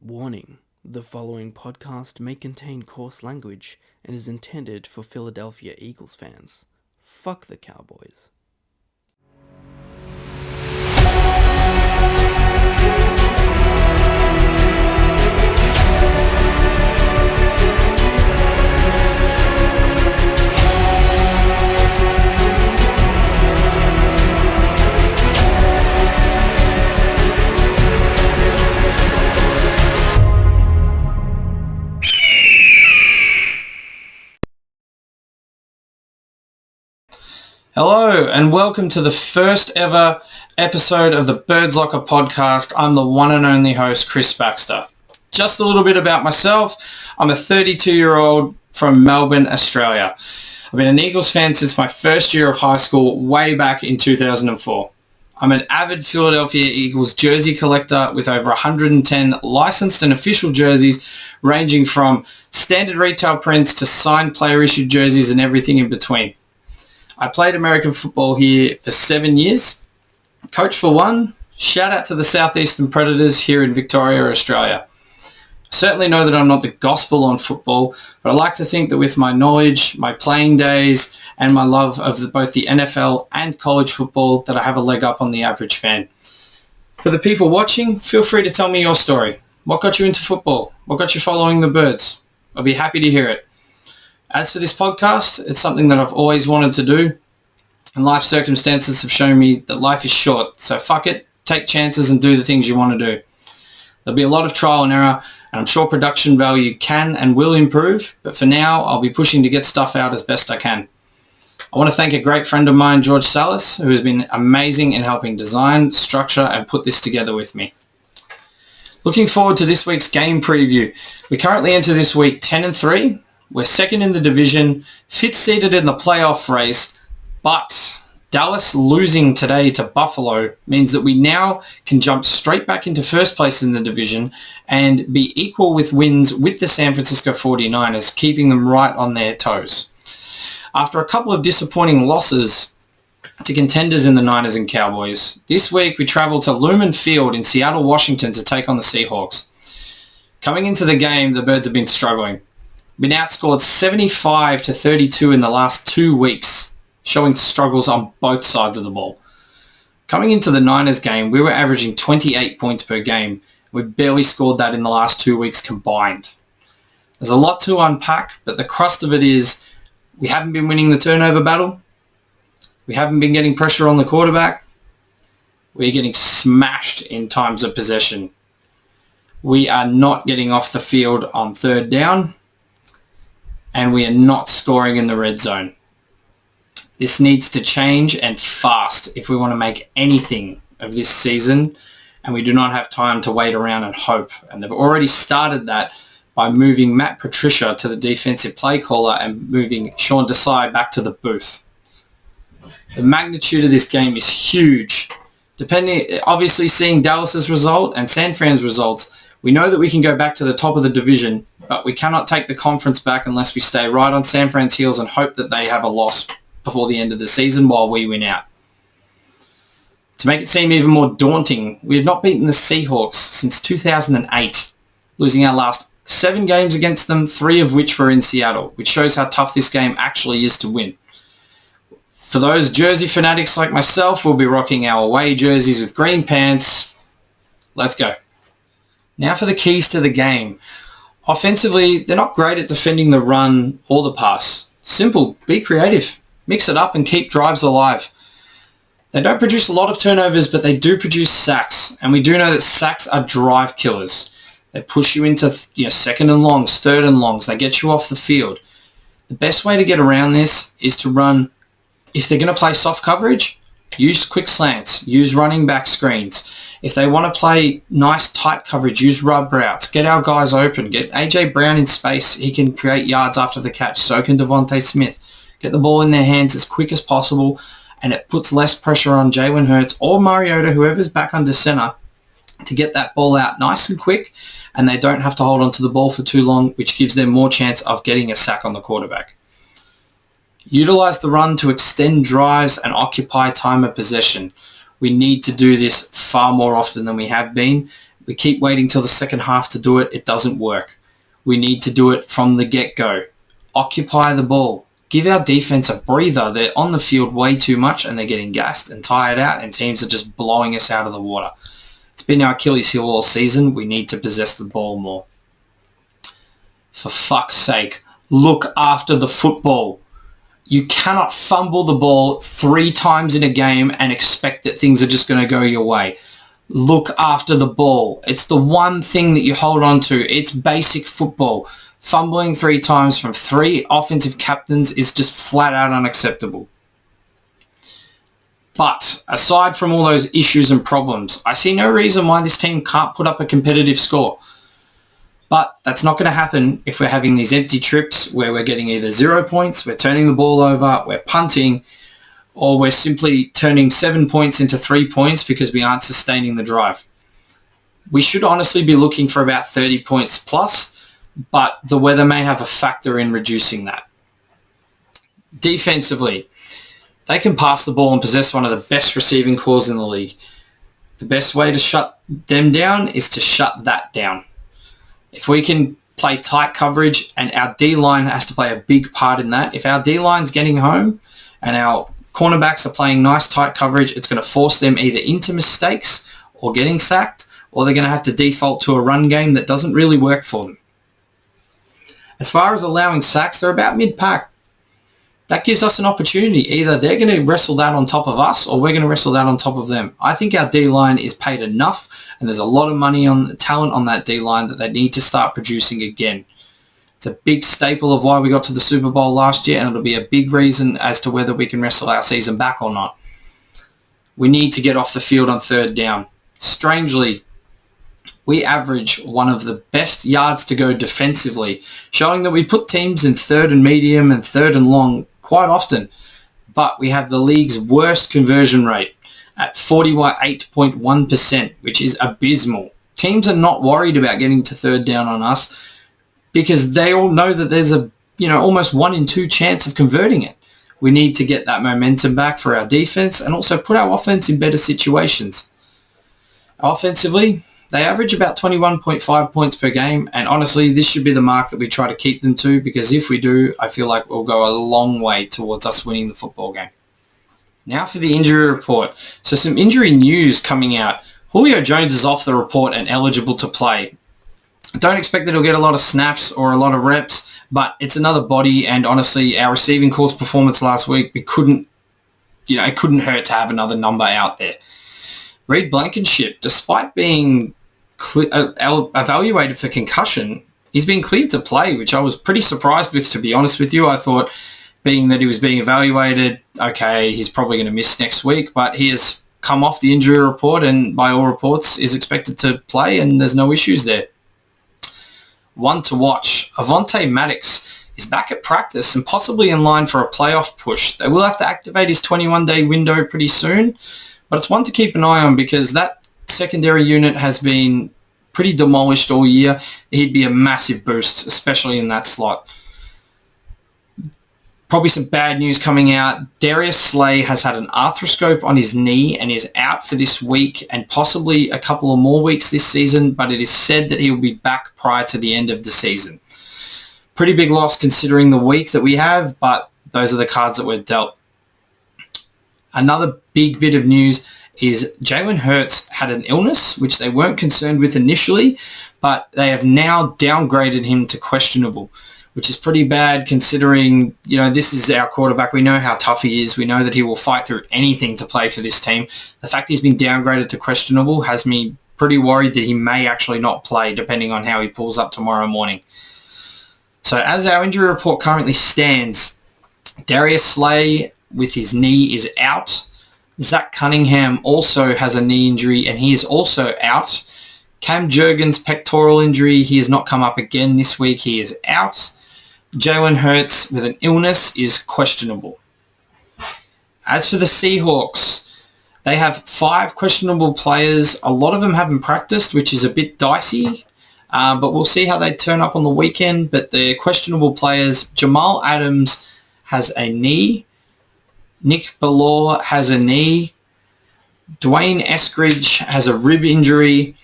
Warning: the following podcast may contain coarse language and is intended for Philadelphia Eagles fans. Fuck the Cowboys. Hello and welcome to the first ever episode of the Birds Locker podcast. I'm the one and only host, Chris Baxter. Just a little bit about myself. I'm a 32-year-old from Melbourne, Australia. I've been an Eagles fan since my first year of high school way back in 2004. I'm an avid Philadelphia Eagles jersey collector with over 110 licensed and official jerseys ranging from standard retail prints to signed player-issued jerseys and everything in between. I played American football here for 7 years, coached for one. Shout out to the Southeastern Predators here in Victoria, Australia. I certainly know that I'm not the gospel on football, but I like to think that with my knowledge, my playing days, and my love of both the NFL and college football, that I have a leg up on the average fan. For the people watching, feel free to tell me your story. What got you into football? What got you following the Birds? I'll be happy to hear it. As for this podcast, it's something that I've always wanted to do, and life circumstances have shown me that life is short, so fuck it, take chances and do the things you want to do. There'll be a lot of trial and error, and I'm sure production value can and will improve, but for now, I'll be pushing to get stuff out as best I can. I want to thank a great friend of mine, George Salas, who has been amazing in helping design, structure, and put this together with me. Looking forward to this week's game preview. We currently enter this week 10-3. We're second in the division, fifth seeded in the playoff race, but Dallas losing today to Buffalo means that we now can jump straight back into first place in the division and be equal with wins with the San Francisco 49ers, keeping them right on their toes. After a couple of disappointing losses to contenders in the Niners and Cowboys, this week we travel to Lumen Field in Seattle, Washington to take on the Seahawks. Coming into the game, the Birds have been struggling. Been outscored 75-32 in the last 2 weeks, showing struggles on both sides of the ball. Coming into the Niners game, we were averaging 28 points per game. We barely scored that in the last 2 weeks combined. There's a lot to unpack, but the crust of it is we haven't been winning the turnover battle. We haven't been getting pressure on the quarterback. We're getting smashed in times of possession. We are not getting off the field on third down. And we are not scoring in the red zone. This needs to change and fast if we want to make anything of this season, and we do not have time to wait around and hope. And they've already started that by moving Matt Patricia to the defensive play caller and moving Sean Desai back to the booth. The magnitude of this game is huge. Obviously seeing Dallas's result and San Fran's results, we know that we can go back to the top of the division, but we cannot take the conference back unless we stay right on San Fran's heels and hope that they have a loss before the end of the season while we win out. To make it seem even more daunting, we have not beaten the Seahawks since 2008, losing our last 7 games against them, 3 of which were in Seattle, which shows how tough this game actually is to win. For those jersey fanatics like myself, we'll be rocking our away jerseys with green pants. Let's go. Now for the keys to the game. Offensively, they're not great at defending the run or the pass. Simple, be creative, mix it up and keep drives alive. They don't produce a lot of turnovers, but they do produce sacks, and we do know that sacks are drive killers. They push you into second and longs, third and longs. They get you off the field. The best way to get around this is to run, if they're going to play soft coverage, use quick slants, use running back screens. If they want to play nice tight coverage, use rub routes, get our guys open, get AJ Brown in space. He can create yards after the catch. So can Devontae Smith. Get the ball in their hands as quick as possible, and it puts less pressure on Jalen Hurts or Mariota, whoever's back under center, to get that ball out nice and quick, and they don't have to hold onto the ball for too long, which gives them more chance of getting a sack on the quarterback. Utilize the run to extend drives and occupy time of possession. We need to do this far more often than we have been. We keep waiting till the second half to do it. It doesn't work. We need to do it from the get-go. Occupy the ball. Give our defense a breather. They're on the field way too much and they're getting gassed and tired out, and teams are just blowing us out of the water. It's been our Achilles heel all season. We need to possess the ball more. For fuck's sake, look after the football. You cannot fumble the ball 3 times in a game and expect that things are just going to go your way. Look after the ball. It's the one thing that you hold on to. It's basic football. Fumbling 3 times from 3 offensive captains is just flat out unacceptable. But aside from all those issues and problems, I see no reason why this team can't put up a competitive score. But that's not going to happen if we're having these empty trips where we're getting either 0 points, we're turning the ball over, we're punting, or we're simply turning 7 points into 3 points because we aren't sustaining the drive. We should honestly be looking for about 30 points plus, but the weather may have a factor in reducing that. Defensively, they can pass the ball and possess one of the best receiving cores in the league. The best way to shut them down is to shut that down. If we can play tight coverage, and our D-line has to play a big part in that, if our D-line's getting home and our cornerbacks are playing nice tight coverage, it's going to force them either into mistakes or getting sacked, or they're going to have to default to a run game that doesn't really work for them. As far as allowing sacks, they're about mid-pack. That gives us an opportunity. Either they're going to wrestle that on top of us, or we're going to wrestle that on top of them. I think our D-line is paid enough, and there's a lot of money on talent on that D-line that they need to start producing again. It's a big staple of why we got to the Super Bowl last year, and it'll be a big reason as to whether we can wrestle our season back or not. We need to get off the field on 3rd down. Strangely, we average one of the best yards to go defensively, showing that we put teams in 3rd and medium and 3rd and long quite often, but we have the league's worst conversion rate at 48.1%, which is abysmal. Teams are not worried about getting to 3rd down on us because they all know that there's a almost 1 in 2 chance of converting it. We need to get that momentum back for our defense and also put our offense in better situations. Offensively, they average about 21.5 points per game, and honestly, this should be the mark that we try to keep them to, because if we do, I feel like we'll go a long way towards us winning the football game. Now for the injury report. So some injury news coming out. Julio Jones is off the report and eligible to play. I don't expect that he'll get a lot of snaps or a lot of reps, but it's another body, and honestly, our receiving corps performance last week, it couldn't hurt to have another number out there. Reed Blankenship, despite being evaluated for concussion, he's been cleared to play, which I was pretty surprised with, to be honest with you. I thought, being that he was being evaluated, okay, he's probably going to miss next week, but he has come off the injury report and by all reports is expected to play, and there's no issues there. One to watch, Avonte Maddox is back at practice and possibly in line for a playoff push. They will have to activate his 21-day window pretty soon, but it's one to keep an eye on because that secondary unit has been pretty demolished all year. He'd be a massive boost, especially in that slot. Probably some bad news coming out. Darius Slay has had an arthroscope on his knee and is out for this week and possibly a couple of more weeks this season, but it is said that he will be back prior to the end of the season. Pretty big loss considering the week that we have, but those are the cards that we're dealt. Another big bit of news is Jalen Hurts had an illness, which they weren't concerned with initially, but they have now downgraded him to questionable, which is pretty bad considering, this is our quarterback. We know how tough he is. We know that he will fight through anything to play for this team. The fact he's been downgraded to questionable has me pretty worried that he may actually not play, depending on how he pulls up tomorrow morning. So as our injury report currently stands, Darius Slay with his knee is out. Zach Cunningham also has a knee injury and he is also out. Cam Jurgens' pectoral injury, he has not come up again this week. He is out. Jalen Hurts with an illness is questionable. As for the Seahawks, they have 5 questionable players. A lot of them haven't practiced, which is a bit dicey, but we'll see how they turn up on the weekend. But the questionable players, Jamal Adams has a knee. Nick Ballore has a knee. Dwayne Eskridge has a rib injury.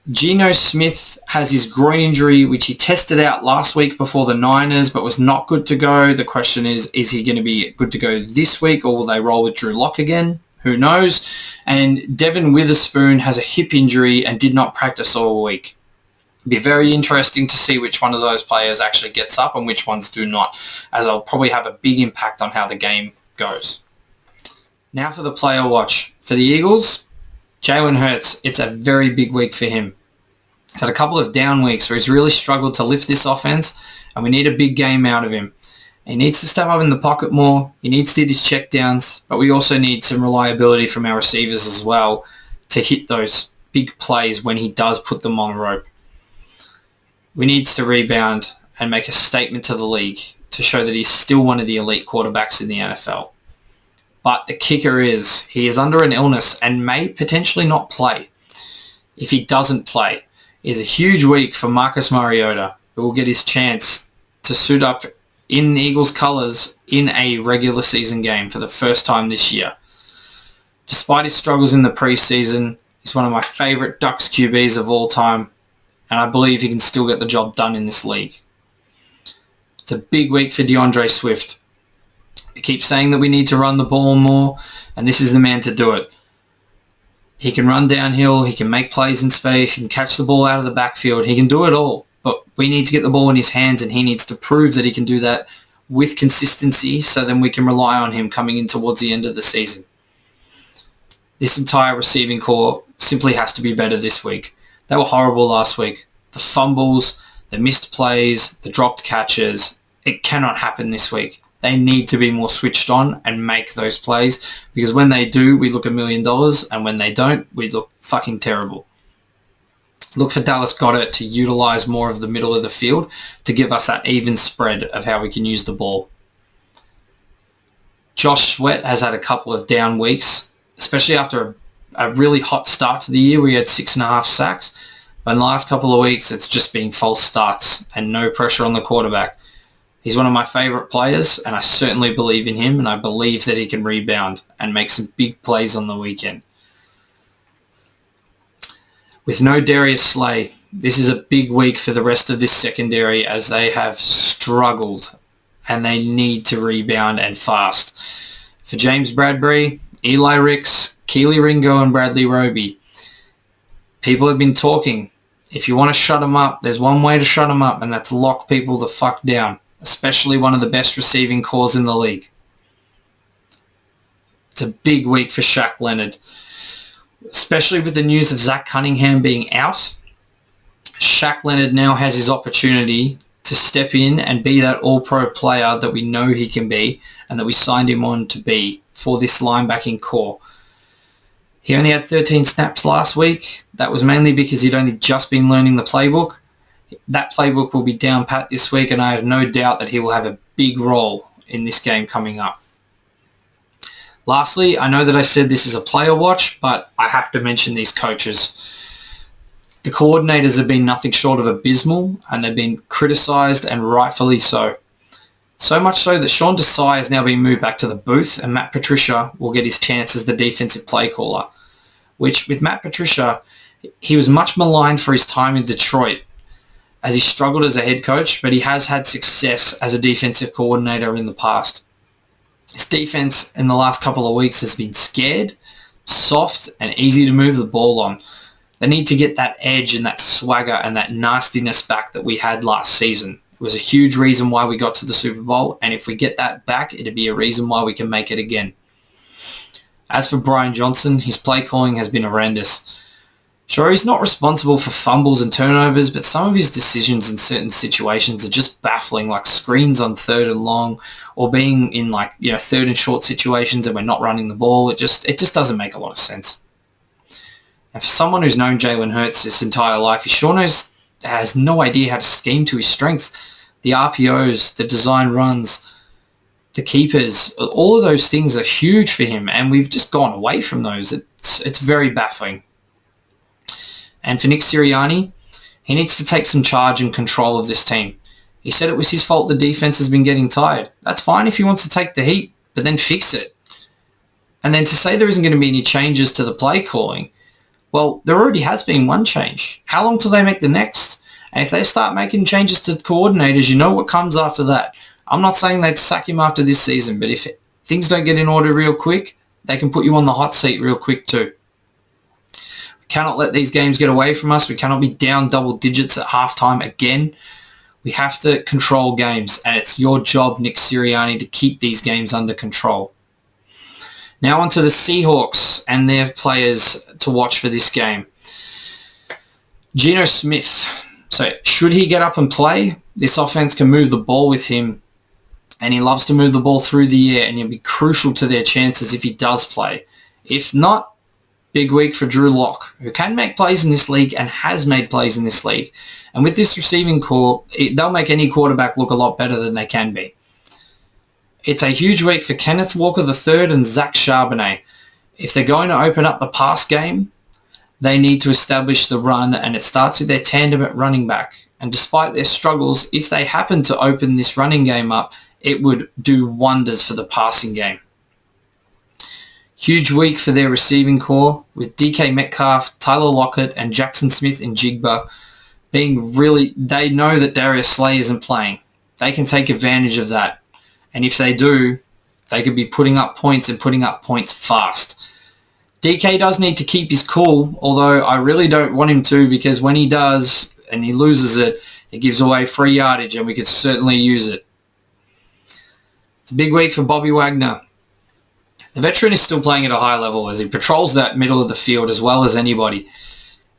Geno Smith has his groin injury, which he tested out last week before the Niners, but was not good to go. The question is he going to be good to go this week, or will they roll with Drew Lock again? Who knows? And Devin Witherspoon has a hip injury and did not practice all week. It'll be very interesting to see which one of those players actually gets up and which ones do not, as I'll probably have a big impact on how the game goes. Now for the player watch. For the Eagles, Jalen Hurts, it's a very big week for him. He's had a couple of down weeks where he's really struggled to lift this offense, and we need a big game out of him. He needs to step up in the pocket more. He needs to hit his checkdowns, but we also need some reliability from our receivers as well to hit those big plays when he does put them on a rope. We need to rebound and make a statement to the league to show that he's still one of the elite quarterbacks in the NFL. But the kicker is he is under an illness and may potentially not play. If he doesn't play, it is a huge week for Marcus Mariota, who will get his chance to suit up in Eagles colours in a regular season game for the first time this year. Despite his struggles in the preseason, he's one of my favourite Ducks QBs of all time, and I believe he can still get the job done in this league. It's a big week for DeAndre Swift. We keep saying that we need to run the ball more, and this is the man to do it. He can run downhill, he can make plays in space, he can catch the ball out of the backfield, he can do it all. But we need to get the ball in his hands, and he needs to prove that he can do that with consistency, so then we can rely on him coming in towards the end of the season. This entire receiving core simply has to be better this week. They were horrible last week. The fumbles, the missed plays, the dropped catches, it cannot happen this week. They need to be more switched on and make those plays, because when they do, we look $1 million, and when they don't, we look fucking terrible. Look for Dallas Goedert to utilise more of the middle of the field to give us that even spread of how we can use the ball. Josh Sweat has had a couple of down weeks, especially after a really hot start to the year where he had 6.5 sacks. But in the last couple of weeks, it's just been false starts and no pressure on the quarterback. He's one of my favourite players, and I certainly believe in him, and I believe that he can rebound and make some big plays on the weekend. With no Darius Slay, this is a big week for the rest of this secondary, as they have struggled and they need to rebound and fast. For James Bradbury, Eli Ricks, Keely Ringo and Bradley Roby, people have been talking. If you want to shut them up, there's one way to shut them up, and that's lock people the fuck down, especially one of the best receiving cores in the league. It's a big week for Shaq Leonard. Especially with the news of Zach Cunningham being out, Shaq Leonard now has his opportunity to step in and be that all-pro player that we know he can be and that we signed him on to be for this linebacking core. He only had 13 snaps last week. That was mainly because he'd only just been learning the playbook. That playbook will be down pat this week, and I have no doubt that he will have a big role in this game coming up. Lastly, I know that I said this is a player watch, but I have to mention these coaches. The coordinators have been nothing short of abysmal, and they've been criticised, and rightfully so. So much so that Sean Desai has now been moved back to the booth, and Matt Patricia will get his chance as the defensive play caller, which with Matt Patricia, he was much maligned for his time in Detroit, as he struggled as a head coach, but he has had success as a defensive coordinator in the past. His defense in the last couple of weeks has been scared, soft, and easy to move the ball on. They need to get that edge and that swagger and that nastiness back that we had last season. It was a huge reason why we got to the Super Bowl, and if we get that back, it'd be a reason why we can make it again. As for Brian Johnson, his play calling has been horrendous. Sure, he's not responsible for fumbles and turnovers, but some of his decisions in certain situations are just baffling, like screens on 3rd and long, or being in 3rd and short situations and we're not running the ball. It just doesn't make a lot of sense. And for someone who's known Jalen Hurts his entire life, he sure has no idea how to scheme to his strengths. The RPOs, the design runs, the keepers, all of those things are huge for him, and we've just gone away from those. It's very baffling. And for Nick Sirianni, he needs to take some charge and control of this team. He said it was his fault the defense has been getting tired. That's fine if he wants to take the heat, but then fix it. And then to say there isn't going to be any changes to the play calling, Well, there already has been one change. How long till they make the next? And if they start making changes to coordinators, you know what comes after that. I'm not saying they'd sack him after this season, but if things don't get in order real quick, they can put you on the hot seat real quick too. We cannot let these games get away from us. We cannot be down double digits at halftime again. We have to control games, and it's your job, Nick Sirianni, to keep these games under control. Now on to the Seahawks and their players to watch for this game. Geno Smith. So should he get up and play? This offense can move the ball with him, and he loves to move the ball through the air, and he'll be crucial to their chances if he does play. If not, big week for Drew Lock, who can make plays in this league and has made plays in this league. And with this receiving core, they'll make any quarterback look a lot better than they can be. It's a huge week for Kenneth Walker III and Zach Charbonnet. If they're going to open up the pass game, they need to establish the run, and it starts with their tandem at running back. And despite their struggles, if they happen to open this running game up, it would do wonders for the passing game. Huge week for their receiving core, with DK Metcalf, Tyler Lockett, and Jackson Smith and Jigba being really, they know that Darius Slay isn't playing. They can take advantage of that. And if they do, they could be putting up points and putting up points fast. DK does need to keep his cool, although I really don't want him to, because when he does and he loses it, it gives away free yardage, and we could certainly use it. It's a big week for Bobby Wagner. The veteran is still playing at a high level as he patrols that middle of the field as well as anybody.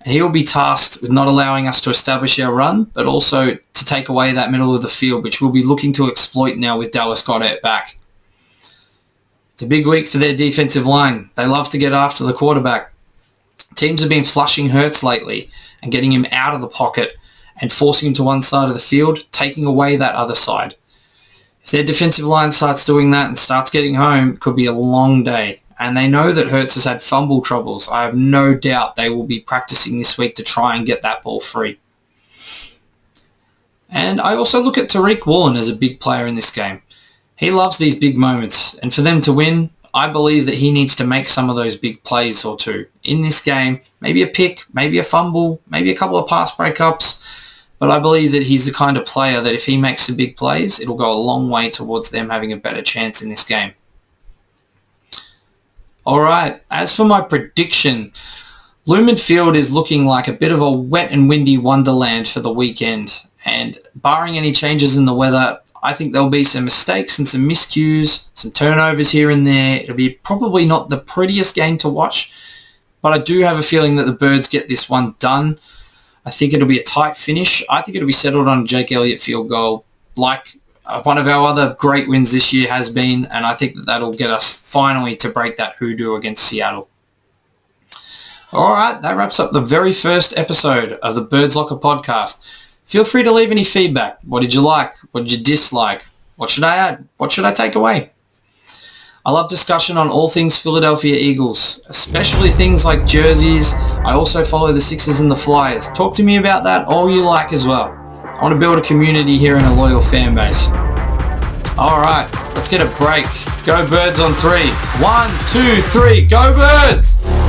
And he will be tasked with not allowing us to establish our run, but also to take away that middle of the field, which we'll be looking to exploit now with Dallas Goedert back. It's a big week for their defensive line. They love to get after the quarterback. Teams have been flushing Hurts lately and getting him out of the pocket and forcing him to one side of the field, taking away that other side. If their defensive line starts doing that and starts getting home, it could be a long day. And they know that Hurts has had fumble troubles. I have no doubt they will be practicing this week to try and get that ball free. And I also look at Tariq Woolen as a big player in this game. He loves these big moments. And for them to win, I believe that he needs to make some of those big plays or two in this game. Maybe a pick, maybe a fumble, maybe a couple of pass breakups. But I believe that he's the kind of player that if he makes some big plays, it'll go a long way towards them having a better chance in this game. All right, as for my prediction, Lumen Field is looking like a bit of a wet and windy wonderland for the weekend. And barring any changes in the weather, I think there'll be some mistakes and some miscues, some turnovers here and there. It'll be probably not the prettiest game to watch, but I do have a feeling that the Birds get this one done. I think it'll be a tight finish. I think it'll be settled on a Jake Elliott field goal, like one of our other great wins this year has been, and I think that that'll get us finally to break that hoodoo against Seattle. All right, that wraps up the very first episode of the Birds Locker podcast. Feel free to leave any feedback. What did you like? What did you dislike? What should I add? What should I take away? I love discussion on all things Philadelphia Eagles, especially things like jerseys. I also follow the Sixers and the Flyers. Talk to me about that, all you like as well. I want to build a community here and a loyal fan base. All right, let's get a break. Go Birds on 3. 1, 2, 3, go Birds!